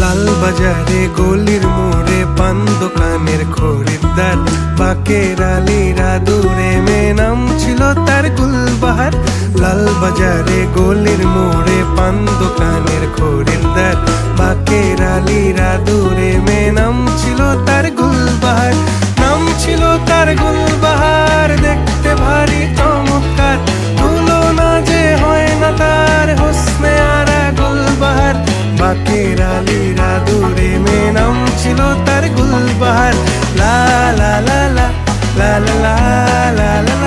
লাল বাজারে গলির মোড়ে পান দোকানের খরিদ্দার, বাকের আলীরা দূরে মেয়ে নাম ছিল তার গুলবাহার। লাল বাজারে গলির মোড়ে পান দোকানের খরিদ্দার, বাকের আলীরা দূরে মেয়ে নাম ছিল তার গুলবাহার। নাম ছিল তার গুলবাহার, দেখতে ভারী চমৎকার, তুলনা যে হয় না তার হোসনে আরা গুলবাহার। বাকের আলীরা দূরে মেয়ে নাম ছিল তার গুলবাহার। লা লা লা লা লা লা লা লা লা।